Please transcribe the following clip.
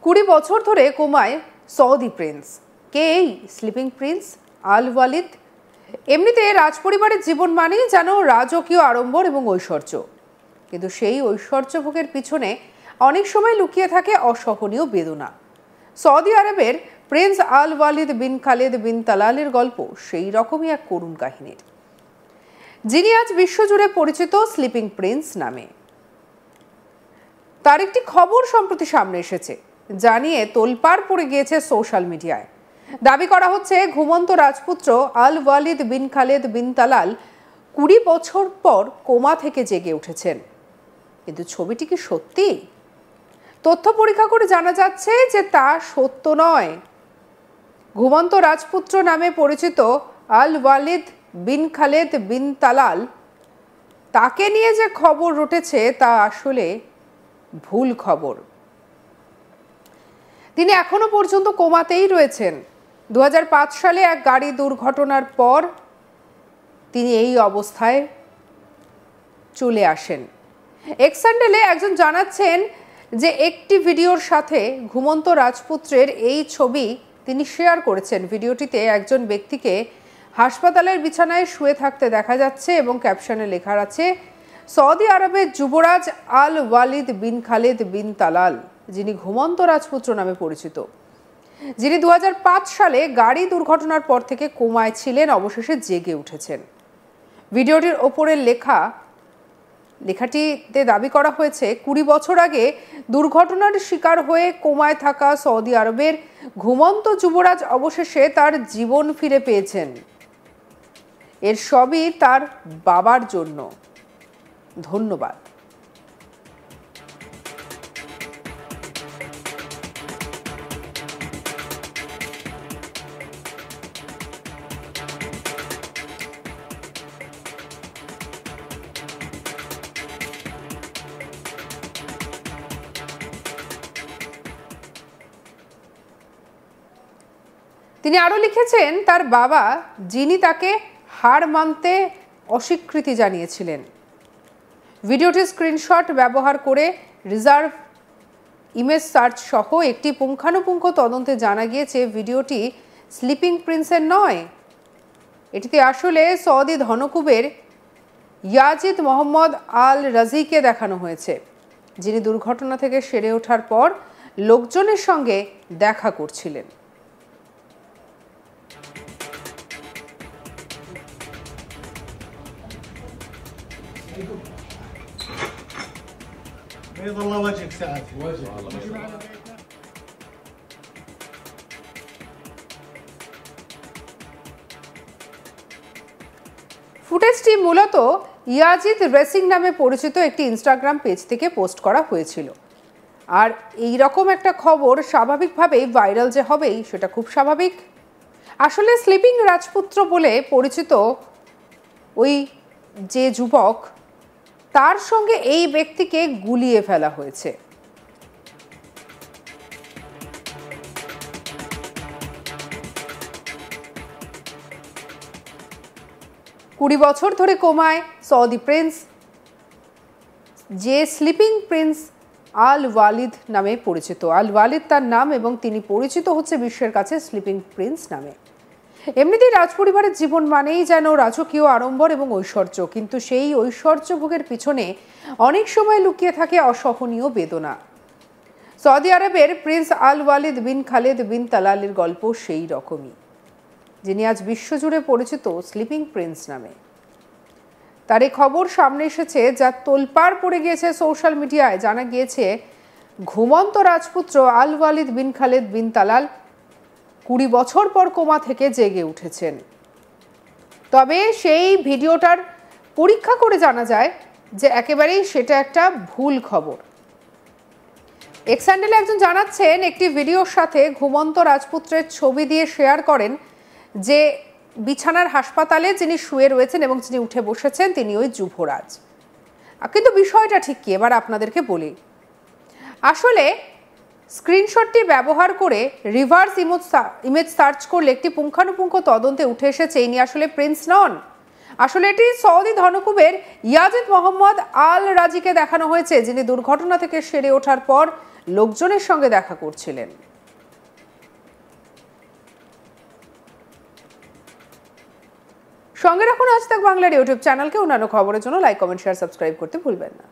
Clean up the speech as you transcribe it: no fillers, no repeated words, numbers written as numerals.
20 বছর ধরে কোমায় Saudi Prince. কে এই স্লিপিং প্রিন্স আল ওয়ালিদ? এমনিতে রাজপরিবারের জীবন মানেই যেন রাজকীয় আড়ম্বর এবং ঐশ্বর্য, কিন্তু সেই ঐশ্বর্যভোগের পিছনে অনেক সময় লুকিয়ে থাকে অসহনীয় বেদনা। সৌদি আরবের প্রিন্স আল ওয়ালিদ বিন খালেদ বিন তালালের গল্প সেই রকমই এক করুণ কাহিনীর, যিনি আজ বিশ্বজুড়ে পরিচিত স্লিপিং প্রিন্স নামে। তার একটি খবর সম্প্রতি সামনে এসেছে, জানিয়ে তোলপাড় পড়ে গিয়েছে সোশ্যাল মিডিয়ায়। দাবি করা হচ্ছে ঘুমন্ত রাজপুত্র আল ওয়ালিদ বিন খালেদ বিন তালাল 20 বছর পর কোমা থেকে জেগে উঠেছেন। কিন্তু ছবিটি কি সত্যি? তথ্য পরীক্ষা করে জানা যাচ্ছে যে তা সত্য নয়। ঘুমন্ত রাজপুত্র নামে পরিচিত আল ওয়ালিদ বিন খালেদ বিন তালাল, তাকে নিয়ে যে খবর রটেছে তা আসলে ভুল খবর। তিনি এখনো পর্যন্ত কোমাতেই রয়েছেন। 2005 সালে এক গাড়ি দুর্ঘটনার পর তিনি এই অবস্থায় চলে আসেন। এক্স হ্যান্ডেলে একজন জানাচ্ছেন যে একটি ভিডিওর সাথে ঘুমন্ত রাজপুত্রের এই ছবি তিনি শেয়ার করেছেন। ভিডিওটিতে একজন ব্যক্তিকে হাসপাতালের বিছানায় শুয়ে থাকতে দেখা যাচ্ছে এবং ক্যাপশনে লেখা আছে, সৌদি আরবের যুবরাজ আল ওয়ালিদ বিন খালেদ বিন তালাল, যিনি ঘুমন্ত রাজপুত্র নামে পরিচিত, যিনি 2005 সালে গাড়ি দুর্ঘটনার পর থেকে কোমায় ছিলেন, অবশেষে জেগে উঠেছেন। ভিডিওটির ওপরের লেখাটিতে দাবি করা হয়েছে 20 বছর আগে দুর্ঘটনার শিকার হয়ে কোমায় থাকা সৌদি আরবের ঘুমন্ত যুবরাজ অবশেষে তার জীবন ফিরে পেয়েছেন। এর সবই তার বাবার জন্য। ধন্যবাদ। তিনি আরও লিখেছেন, তার বাবা, যিনি তাকে হার মানতে অস্বীকৃতি জানিয়েছিলেন। ভিডিওটির স্ক্রিনশট ব্যবহার করে রিজার্ভ ইমেজ সার্চ সহ একটি পুঙ্খানুপুঙ্খ তদন্তে জানা গিয়েছে ভিডিওটি স্লিপিং প্রিন্সের নয়। এটিতে আসলে সৌদি ধনকুবের ইয়াজিদ মোহাম্মদ আল রাজিকে দেখানো হয়েছে, যিনি দুর্ঘটনা থেকে সেরে ওঠার পর লোকজনের সঙ্গে দেখা করছিলেন। بيض الله وجهك سعد وجه ফুটেজটি মূলত ইয়াজিদ রেসিং নামে পরিচিত একটি ইনস্টাগ্রাম পেজ থেকে পোস্ট করা হয়েছিল। আর এই রকম একটা খবর স্বাভাবিকভাবেই ভাইরাল যে হবেই, সেটা খুব স্বাভাবিক। আসলে স্লিপিং রাজপুত্র বলে পরিচিত ওই যে যুবক, তার সঙ্গে এই ব্যক্তিকে গুলিয়ে ফেলা হয়েছে। কুড়ি বছর ধরে কোমায় সৌদি প্রিন্স, যে স্লিপিং প্রিন্স আল ওয়ালিদ নামে পরিচিত। আল ওয়ালিদ তার নাম এবং তিনি পরিচিত হচ্ছে বিশ্বের কাছে স্লিপিং প্রিন্স নামে। এমনিতেই রাজপরিবারের জীবন মানেই যেন রাজকীয় আড়ম্বর এবং ঐশ্বর্য, কিন্তু সেই ঐশ্বর্যভোগের পিছনে অনেক সময় লুকিয়ে থাকে অসহনীয় বেদনা। সৌদি আরবের প্রিন্স আল ওয়ালিদ বিন খালেদ বিন তালালের গল্প সেই রকমই, যিনি আজ বিশ্বজুড়ে পরিচিত স্লিপিং প্রিন্স নামে। তার এই খবর সামনে এসেছে যা তোলপাড় পড়ে গিয়েছে সোশ্যাল মিডিয়ায়। জানা গিয়েছে ঘুমন্ত রাজপুত্র আল ওয়ালিদ বিন খালেদ বিন তালাল 20 বছর পর কোমা থেকে জেগে উঠেছেন। তবে সেই ভিডিওটার পরীক্ষা করে জানা যায় যে একেবারেই সেটা একটা ভুল খবর। এক্স হ্যান্ডেলে একজন জানাচ্ছেন, একটি ভিডিওর সাথে ঘুমন্ত রাজপুত্রের ছবি দিয়ে শেয়ার করেন যে বিছানার হাসপাতালে যিনি শুয়ে রয়েছেন এবং যিনি উঠে বসেছেন তিনি ওই যুবরাজ। কিন্তু বিষয়টা ঠিক কি, এবার আপনাদেরকে বলি। আসলে স্ক্রিনশটটি ব্যবহার করে রিভার্স ইমেজ সার্চ করলে একটি পুঙ্খানুপুঙ্খ তদন্তে উঠে এসেছে ইনি আসলে প্রিন্স নন। আসলে এটি সৌদি ধনকুবের ইয়াজিদ মোহাম্মদ আল রাজিকে দেখানো হয়েছে, যিনি দুর্ঘটনা থেকে সেরে ওঠার পর লোকজনের সঙ্গে দেখা করছিলেন। সঙ্গে রাখুন আজ তাক বাংলার ইউটিউব চ্যানেলকে। অন্যান্য খবরের জন্য লাইক, কমেন্ট, শেয়ার, সাবস্ক্রাইব করতে ভুলবেন না।